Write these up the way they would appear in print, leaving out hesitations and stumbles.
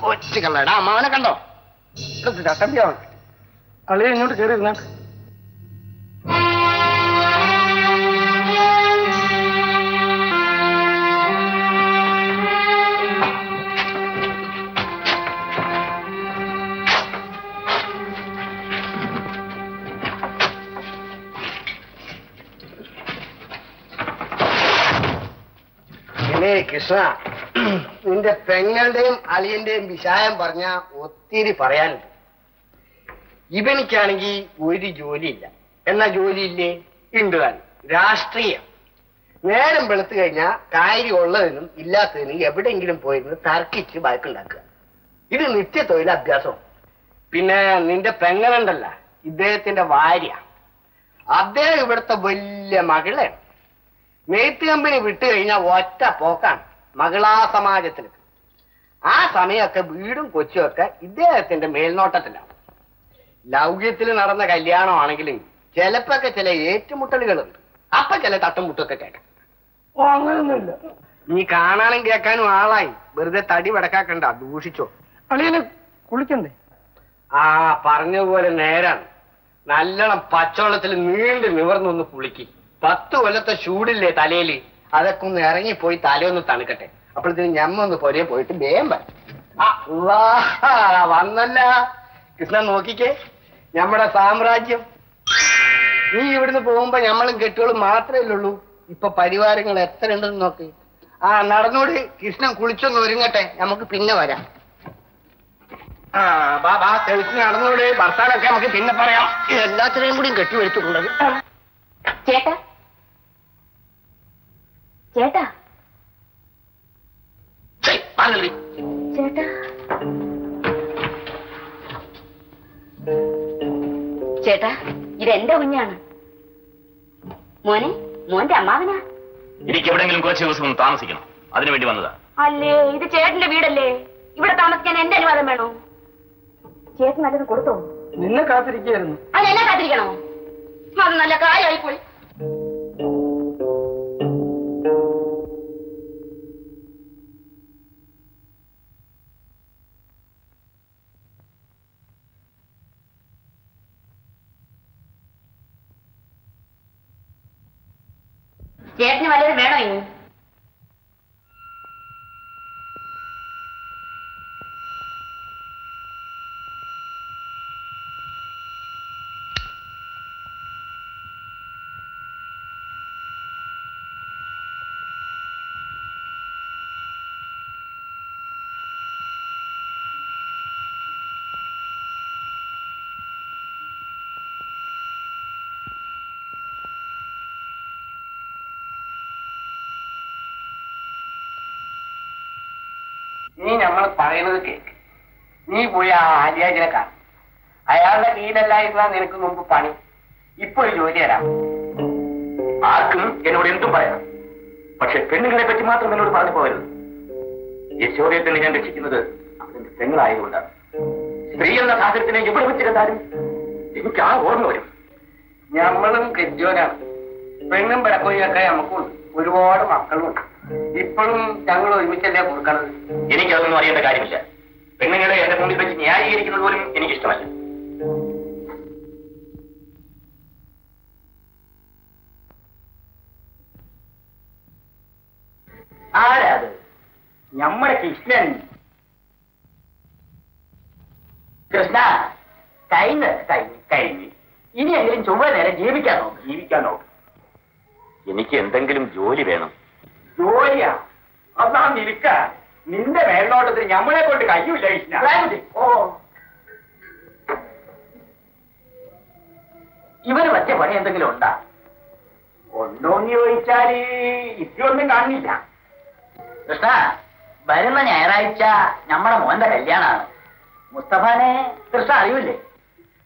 കൊച്ചുകളടാ അമ്മാവനെ കണ്ടോ? ചട്ടമ്പിയാവൻ അളിയെ ഇങ്ങോട്ട് കയറിയിരുന്ന കൃഷ്ണ, നിന്റെ പെങ്ങളുടെയും അളിയന്റെയും വിഷായം പറഞ്ഞ ഒത്തിരി പറയാനുണ്ട്. ഇവനിക്കാണെങ്കിൽ ഒരു ജോലിയില്ല. എന്നാ ജോലിയില്ലേ? ഉണ്ട് താനും. രാഷ്ട്രീയം. നേരം വെളുത്തു കഴിഞ്ഞാൽ കാര്യം ഉള്ളതിനും ഇല്ലാത്തതിനും എവിടെയെങ്കിലും പോയിരുന്ന് തർക്കിച്ച് ബാക്കുണ്ടാക്കുക. ഇത് നിത്യ തൊഴിലഭ്യാസം. പിന്നെ നിന്റെ പെങ്ങളുണ്ടല്ല, ഇദ്ദേഹത്തിന്റെ ഭാര്യ, അദ്ദേഹം ഇവിടുത്തെ വലിയ മകളാണ്. നെയ്ത്ത് കമ്പനി വിട്ടു കഴിഞ്ഞാൽ ഒറ്റ പോക്കാണ് മകളാ സമാജത്തിന്. ആ സമയമൊക്കെ വീടും കൊച്ചുമൊക്കെ ഇദ്ദേഹത്തിന്റെ മേൽനോട്ടത്തിലാണ്. ലൗക്യത്തിൽ നടന്ന കല്യാണമാണെങ്കിലും ചിലപ്പൊക്കെ ചില ഏറ്റുമുട്ടലുകളുണ്ട്. അപ്പൊ ചില തട്ടുമുട്ടൊക്കെ കേൾക്കാം. ഓ, അങ്ങനൊന്നുമില്ല. നീ കാണാനും കേൾക്കാനും ആളായി. വെറുതെ തടി വടക്കാക്കണ്ട, ദൂഷിച്ചോ. അളിയന് കുളിക്കണ്ടേ? ആ, പറഞ്ഞതുപോലെ നേരാണ്. നല്ലോണം പച്ചവെള്ളത്തിൽ നീണ്ടു നിവർന്നൊന്ന് കുളിക്ക്. 10 കൊല്ലത്തെ ചൂടില്ലേ തലയില്, അതൊക്കെ ഒന്ന് ഇറങ്ങിപ്പോയി തലയൊന്ന് തണുക്കട്ടെ. അപ്പോഴത്തേന് ഞമ്മൊന്ന് പൊരയെ പോയിട്ട് വേഗം വന്നല്ല. കൃഷ്ണൻ നോക്കിക്കേ, നമ്മുടെ സാമ്രാജ്യം. നീ ഇവിടുന്ന് പോകുമ്പോ ഞമ്മളും കെട്ടുകളും മാത്രമേ ഉള്ളൂ. ഇപ്പൊ പരിവാരങ്ങൾ എത്ര ഉണ്ടെന്ന് നോക്ക്. ആ, നടന്നോട്. കൃഷ്ണൻ കുളിച്ചൊന്ന് ഒരുങ്ങട്ടെ, നമുക്ക് പിന്നെ വരാം. ആ, ബാബാ തെളിച്ച് നടന്നോട്. ഭർത്താനൊക്കെ നമുക്ക് പിന്നെ പറയാം. എല്ലാത്തിനെയും കൂടിയും കെട്ടിവെടുത്തിട്ടുള്ളത്. ചേട്ടാ, ചേട്ടാ, ചേട്ടാ, ചേട്ടാ, ഇതെന്റെ കുഞ്ഞാണ്. മോനെ, മോന്റെ അമ്മാവനാ. എനിക്ക് എവിടെങ്കിലും കുറച്ച് ദിവസം താമസിക്കണം, അതിനുവേണ്ടി വന്നതാ. അല്ലേ, ഇത് ചേട്ടന്റെ വീടല്ലേ? ഇവിടെ താമസിക്കാൻ എന്റെ അനുവാദം വേണോ? ചേട്ടൻ നല്ലത് കൊടുത്തോ? നിന്നെ കാത്തിരിക്കുകയായിരുന്നു. അതെന്നെ കാത്തിരിക്കണോ? അത് നല്ല കാര്യമായിപ്പോയി. ചേട്ടന് വല്ലതും വേണോ ഇനി? നീ ഞങ്ങൾ പറയുന്നത് കേക്ക്. നീ പോയി ആ ആര്യാജനെ കാണും. അയാളുടെ കീഴിലല്ലായിരുന്ന നിനക്ക് മുമ്പ് പണി. ഇപ്പൊ ഒരു ജോലി തരാം. ആർക്കും എന്നോട് എന്തും പറയാം, പക്ഷെ പെണ്ണുങ്ങളെ പറ്റി മാത്രം എന്നോട് പറഞ്ഞു പോകരുത്. യശോദയെ തന്നെ ഞാൻ രക്ഷിക്കുന്നത് അവന്റെ പെങ്ങളായതുകൊണ്ടാണ്. സ്ത്രീ എന്ന സാഹചര്യത്തിനെ എവിടെ വെച്ചിരുന്നാലും എനിക്ക് ആ ഓർമ്മ വരും. ഞമ്മളും കെജോനാണ്. പെണ്ണും പിടക്കൊയ്യൊക്കെ നമുക്കുണ്ട്. ഒരുപാട് മക്കളുണ്ട്. ഇപ്പോഴും ഞങ്ങൾ ഒരുമിച്ചല്ലേ കൊടുക്കണത്. എനിക്കതൊന്നും അറിയേണ്ട കാര്യമില്ല. പെണ്ണുങ്ങളെ എന്റെ മുന്നിൽ വെച്ച് ന്യായീകരിക്കുന്നത് പോലും എനിക്കിഷ്ടമല്ല. ആരാത്? നമ്മുടെ കൃഷ്ണൻ. കൃഷ്ണ, കഴിഞ്ഞ് ഇനിയെങ്കിലും ചൊവ്വ നേരം ജീവിക്കാൻ നോക്ക്. എനിക്ക് എന്തെങ്കിലും ജോലി വേണം. ജോലിയാ? അതാ നിൽക്ക. നിന്റെ മേൽനോട്ടത്തിന് ഞമ്മളെ കൊണ്ട് കഴിയൂല കൃഷ്ണ. ഓ, ഇവന് പറ്റിയ പണി എന്തെങ്കിലും ഉണ്ടാ? ഉണ്ടോന്ന് ചോദിച്ചാല് ഇതൊന്നും കാണില്ല. കൃഷ്ണ, വരുന്ന ഞായറാഴ്ച നമ്മുടെ മോന്റെ കല്യാണാണ്. മുസ്തഫാനെ കൃഷ്ണ അറിയൂലേ?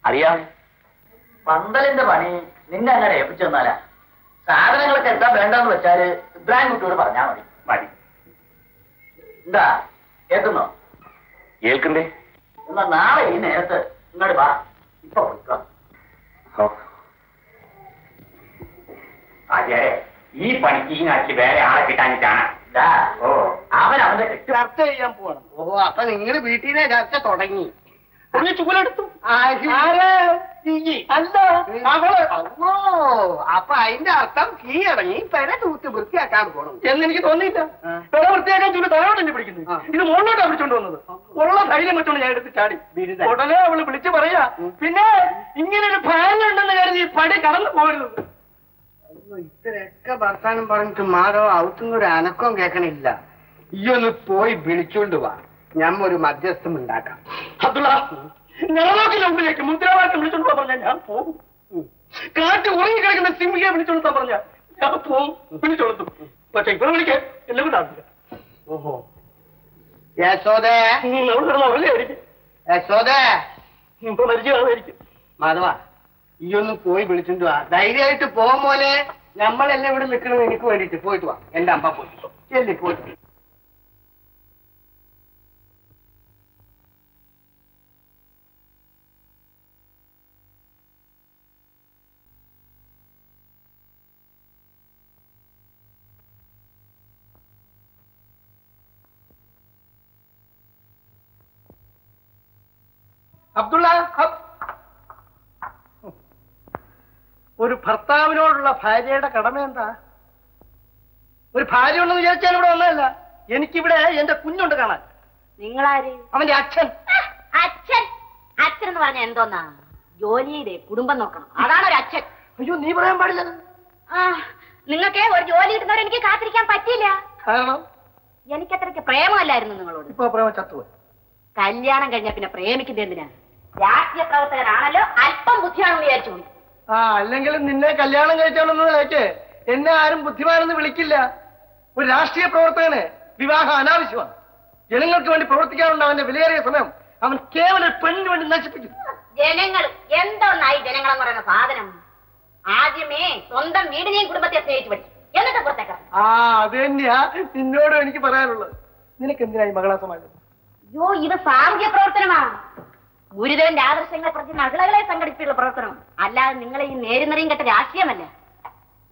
അറിയാം. പന്തലിന്റെ പണി നിന്നെ അങ്ങനെ ഏൽപ്പിച്ചു തന്നാലാ. സാധനങ്ങളൊക്കെ എന്താ വേണ്ടെന്ന് വെച്ചാല് ഇബ്രാഹിം കുട്ടിയോട് പറഞ്ഞാൽ മതി. എന്താ കേൾക്കുന്നോ? കേൾക്കണ്ടേ? എന്നാ നാളെ ഈ നേരത്ത് ഇങ്ങോട്ട് വാ. ഇപ്പൊ കൊടുക്കാം. അതെ, ഈ പണിക്ക് ഈ നാട്ടിൽ വേറെ ആളെ കിട്ടാനിട്ടാണ് അവൻ അവന്റെ ചർച്ച ചെയ്യാൻ പോകണം. ഓ, അപ്പൊ നിങ്ങൾ വീട്ടിലെ ചർച്ച തുടങ്ങി. ചൂലെടുത്തു. അല്ല, ഓ, അപ്പൊ അതിന്റെ അർത്ഥം കീഴടങ്ങി പെര തൂത്ത് വൃത്തിയാക്കാൻ പോകണം എന്നെനിക്ക് തോന്നിയില്ല. പെര വൃത്തിയാക്കാൻ ചൂല് താഴോട്ടല്ലേ പിടിക്കുന്നത്, ഇത് മുകളിലോട്ടാ വിളിച്ചോണ്ട് വന്നത്. ഉള്ള ധൈര്യം വെച്ചോണ്ട് ഞാൻ എടുത്ത് ചാടി. ഉടനെ അവള് വിളിച്ചു പറയാ, പിന്നെ ഇങ്ങനൊരു ഫാനുണ്ടെന്ന് കരുതി പടി കടന്നു പോകരുത്. ഇത്രയൊക്കെ വർത്താനം പറഞ്ഞിട്ട് മാധവ ഔത്തുന്ന ഒരു അനക്കം കേൾക്കണില്ല. ഈ ഒന്ന് പോയി വിളിച്ചോണ്ട് വാ, ഞമ്മ ഒരു മധ്യസ്ഥം ഉണ്ടാക്കാം. അബ്ദുള്ള, ഞങ്ങളൊക്കെ മുമ്പിലേക്ക് മുദ്രാവാക്യം വിളിച്ചോണ്ട് പറഞ്ഞ ഞാൻ പോകും. കാറ്റ് ഉറങ്ങി കിടക്കുന്ന സിംഹിയെ വിളിച്ചോണ്ടാ പറഞ്ഞ ഞാൻ പോകും, വിളിച്ചോളത്തും. പക്ഷെ ഇപ്പൊ വിളിക്കാൻ എല്ലാം കൂടെ. ഓഹോ, യശോദേ, നമ്മൾ കിടന്ന് ഉറങ്ങായിരിക്കും. യശോദേ, ഇപ്പൊ മരിച്ചു കാണുമായിരിക്കും. മാധവ, ഈ ഒന്ന് പോയി വിളിച്ചോണ്ട് വാ. ധൈര്യമായിട്ട് പോകും പോലെ. നമ്മളെല്ലാം ഇവിടെ നിൽക്കണം എനിക്ക് വേണ്ടിട്ട്. പോയിട്ട് വാ, എന്റെ അമ്മ പോയിട്ട് എല്ലി പോയിട്ട്. അബ്ദുള്ള, ഒരു ഭർത്താവിനോടുള്ള ഭാര്യയുടെ കടമ എന്താ? ഒരു ഭാര്യ ഉണ്ടെന്ന് വിചാരിച്ചാൽ ഇവിടെ വന്നതല്ല. എനിക്കിവിടെ എന്റെ കുഞ്ഞുണ്ട് കാണാൻ. നിങ്ങളാര്? അവന്റെ അച്ഛൻ. അച്ഛൻ? അച്ഛൻ എന്ന് പറഞ്ഞ എന്തോന്നാ? ജോലിയിലെ കുടുംബം നോക്കണം, അതാണ് ഒരു അച്ഛൻ. അയ്യോ, നീ പറയാൻ പാടില്ല. നിങ്ങൾക്ക് ഒരു ജോലി കിട്ടുന്നവരെ എനിക്ക് കാത്തിരിക്കാൻ പറ്റില്ല. കാരണം എനിക്കത്രയ്ക്ക് പ്രേമമല്ലായിരുന്നു നിങ്ങളോട്. ഇപ്പൊ പ്രേമം ചത്തുപോയി. കല്യാണം കഴിഞ്ഞ പിന്നെ പ്രേമിക്കുന്നത് എന്തിനാ? രാഷ്ട്രീയ പ്രവർത്തകനാണല്ലോ, അല്പം ബുദ്ധിയാണെന്ന് വിചാരിച്ചോളൂ. അല്ലെങ്കിലും നിന്നെ കല്യാണം കഴിച്ചോളെന്നതിലേക്ക് എന്നെ ആരും ബുദ്ധിമാനെന്ന് വിളിക്കില്ല. ഒരു രാഷ്ട്രീയ പ്രവർത്തകന് വിവാഹം അനാവശ്യമാണ്. ജനങ്ങൾക്ക് വേണ്ടി പ്രവർത്തിക്കാറുണ്ട് അവന്റെ വിലയേറിയ സമയം അവൻ കേവലം പെണ്ണിന് വേണ്ടി നശിപ്പിക്കും. ജനങ്ങൾ എന്തോന്നായി ജനങ്ങളെന്ന് പറയുന്ന സാധനം? ആദ്യമേ സ്വന്തം വീടിനെയും കുടുംബത്തെ സ്നേഹിച്ചു പഠിക്കും, എന്നിട്ട് പുറത്തേക്കാം. അത് തന്നെയാ നിന്നോടും എനിക്ക് പറയാനുള്ളത്. നിനക്ക് എന്തിനായി മകളാ സമാജം? അയ്യോ, ഇത് സാമൂഹ്യ പ്രവർത്തനമാണ്. ഗുരുദേവന്റെ ആദർശങ്ങളെ പ്രതി മകളകളെ സംഘടിപ്പിച്ചുള്ള പ്രവർത്തനം, അല്ലാതെ നിങ്ങളെ ഈ നേരുന്നറിയും കെട്ട രാഷ്ട്രീയമല്ല.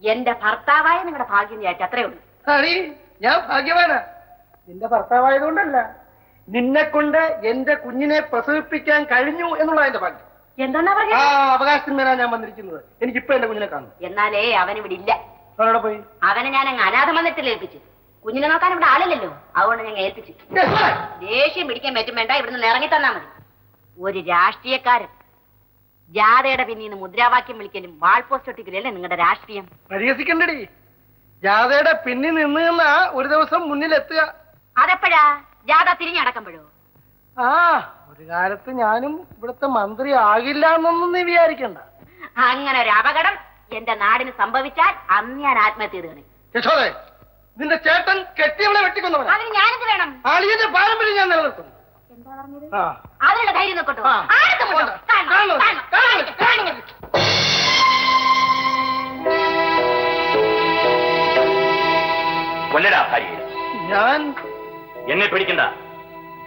എന്റെ ഭർത്താവായ നിങ്ങളുടെ ഭാഗ്യം ചേച്ചി, അത്രേ ഉള്ളൂ. അടി, ഞാൻ ഭാഗ്യവാനാ. നിന്റെ ഭർത്താവായതുകൊണ്ടല്ല, നിന്നെ കൊണ്ട് എന്റെ കുഞ്ഞിനെ പ്രസവിപ്പിക്കാൻ കഴിഞ്ഞു എന്നുള്ള എന്റെ ഭാഗ്യം. എന്താ പറഞ്ഞ? അവകാശത്തിന്മേലാ ഞാൻ വന്നിരിക്കുന്നത്. എനിക്കിപ്പോ എന്റെ കുഞ്ഞിനെ കാണും. എന്നാലേ അവനിവിടെ ഇല്ല. അവനോടെ പോയി? അവനെ ഞാൻ അങ്ങ് അനാഥ മന്ദിരത്തിൽ ഏൽപ്പിച്ചു. കുഞ്ഞിനെ നോക്കാൻ ഇവിടെ ആളില്ലല്ലോ, അതുകൊണ്ട് ഞങ്ങൾ ഏൽപ്പിച്ചു. ദേഷ്യം പിടിക്കാൻ പറ്റും വേണ്ട, ഇവിടുന്ന് ഇറങ്ങി തന്നാ മതി. ഒരു രാഷ്ട്രീയക്കാരൻ ജാഥയുടെ പിന്നീന്ന് മുദ്രാവാക്യം വിളിക്കലും വാൾ പോസ്റ്റ് ഒട്ടിക്കലല്ലേ നിങ്ങളുടെ രാഷ്ട്രീയം? പരിഹസിക്കണ്ടടി. ജാഥയുടെ പിന്നിൽ നിന്ന് ഒരു ദിവസം മുന്നിലെത്തുക. അതെപ്പോഴാ? ജാഥ തിരിഞ്ഞടക്കുമ്പോഴോ? ഒരു കാലത്ത് ഞാനും ഇവിടുത്തെ മന്ത്രി ആകില്ല എന്നൊന്നും നീ വിചാരിക്കണ്ട. അങ്ങനെ ഒരു അപകടം എന്റെ നാടിന് സംഭവിച്ചാൽ അന്ന് ഞാൻ ആത്മഹത്യ ചെയ്തു. യശോദേ, നിന്റെ ചേട്ടൻ കെട്ടിയവളെ വെട്ടിക്കൊന്നവനാ. അതിന് ഞാനെന്ത് വേണം? ആളിയന്റെ പാരമ്പര്യം ഞാൻ നിലനിർത്തും. എന്താ പറഞ്ഞത്? അതിനുള്ള ധൈര്യം നോക്കട്ടോ. കൊല്ലടാ ഭാര്യ. ഞാൻ എന്നെ പേടിക്കണ്ട.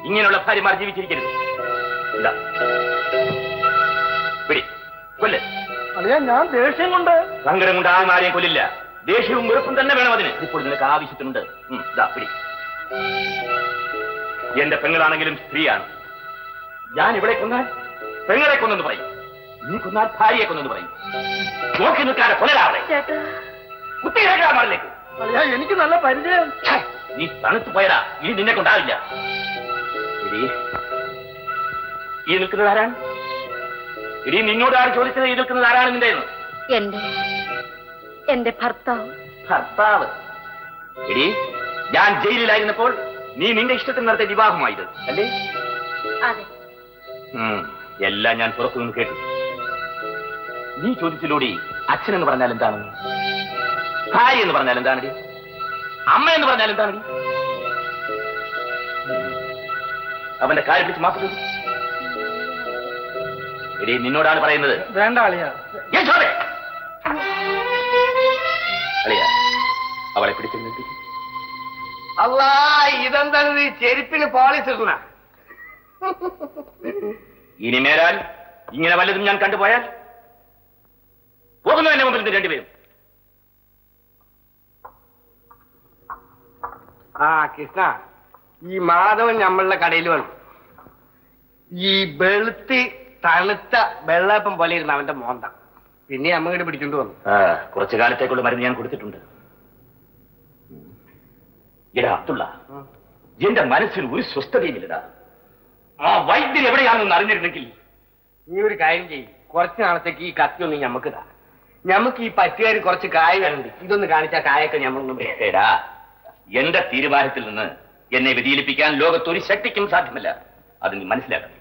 ഇങ്ങനെയുള്ള ഭാര്യമാർ ജീവിച്ചിരിക്കരുത്. കൊല്ല. അതെയാ, ഞാൻ ദേഷ്യം കൊണ്ട് സങ്കടം കൊണ്ട് ആരെയും കൊല്ലില്ല. ദേഷ്യവും വെറുപ്പും തന്നെ വേണം അതിന്. ഇപ്പോൾ നിനക്ക് ആവശ്യത്തിനുണ്ട്. എന്റെ പെങ്ങളാണെങ്കിലും സ്ത്രീയാണ്. ഞാൻ ഇവിടെ കൊന്നാൽ പെങ്ങളെ കൊന്നെന്ന് പറയും, നീ കൊന്നാൽ ഭാര്യയെ കൊന്നെന്ന് പറയും. നോക്കി നിൽക്കാതെ കൊല്ലരാവളെ. കുത്തിയിലേക്ക് എനിക്ക് നല്ല പരിചയം. നീ തണുത്തു പോയടാ, ഇനി നിന്നെ കൊണ്ടാവില്ല. ഈ നിൽക്കുന്നത് ആരാണ്? ഇനി നിന്നോട് ആര് ചോദിച്ചത് ഈ നിൽക്കുന്നത് ആരാണ് നിന്റെ? എന്റെ ഭർത്താവ്. ഭർത്താവ്? എടി, ഞാൻ ജയിലിലായിരുന്നപ്പോൾ നീ നിന്റെ ഇഷ്ടത്തിന് നടത്തിയ വിവാഹമായത് അല്ലേ? അതെ. എല്ലാം ഞാൻ പുറത്തുനിന്ന് കേട്ടു. നീ ചോദിച്ചിലൂടി അച്ഛൻ എന്ന് പറഞ്ഞാൽ എന്താണ്? ഭാര്യ എന്ന് പറഞ്ഞാൽ എന്താണ്? അമ്മ എന്ന് പറഞ്ഞാൽ എന്താണ്? അവന്റെ കാര്യം പിടിച്ച് മാറ്റി. എടി, നിന്നോടാണ് പറയുന്നത്. വേണ്ട അളിയ. അളിയ, അവളെ പിടിച്ചു. അല്ലാ, ഇതെന്താണ് നീ ചെരുപ്പിന് പോളിസ് ഇടുന്ന? ഇനി മേലാൽ ഇങ്ങനെ വല്ലതും ഞാൻ കണ്ടുപോയാൽ പോകുന്നു എന്റെ മുമ്പിൽ രണ്ടുപേരും. ആ കൃഷ്ണ, ഈ മാധവൻ നമ്മളുടെ കടയിൽ വന്നു. ഈ വെളുത്ത് തണുത്ത വെള്ളപ്പം പോലെ ഇരുന്ന അവന്റെ മോന്ത. പിന്നെ അമ്മ ഇങ്ങോട്ട് പിടിച്ചോണ്ട് വന്നു. കുറച്ചു കാലത്തേക്കുള്ള മരുന്ന് ഞാൻ കൊടുത്തിട്ടുണ്ട്. എടാ അബ്ദുള്ള, എന്റെ മനസ്സിൽ ഒരു സ്വസ്ഥതയുമില്ലടാ. ആ വൈദ്യൻ എവിടെയാണെന്ന് അറിഞ്ഞിരുന്നെങ്കിൽ. നീ ഒരു കാര്യം ചെയ്യും, കുറച്ച് നാളത്തേക്ക് ഈ കത്തിയൊന്നും ഞമ്മക്ക് താ. ഞമ്മക്ക് ഈ പറ്റുകാർ കുറച്ച് കായകളുണ്ട്, ഇതൊന്ന് കാണിച്ച കായൊക്കെ ഞമ്മൊന്നും. എടാ, എന്റെ തീരുമാനത്തിൽ നിന്ന് എന്നെ വ്യതിചലിപ്പിക്കാൻ ലോകത്തൊരു ശക്തിക്കും സാധ്യമല്ല. അത് നീ മനസ്സിലാക്കണം.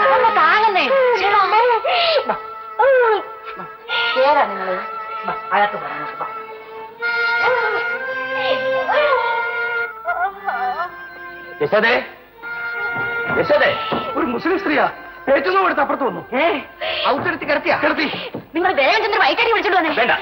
മോനെ താങ്ങുന്നേ കേറാ നിങ്ങള് അകത്ത് പറഞ്ഞു. യശോദേ, യശോദേ, ഒരു മുസ്ലിം സ്ത്രീയാ ഏറ്റവും എടുത്ത് അപ്പുറത്ത് വന്നു. ഔട്ടെടുത്ത് കിടത്തി നിങ്ങൾ വേഗം ചെന്ന് വൈകാരി വിളിച്ചോണ്ട് വന്നേ. വേണ്ട,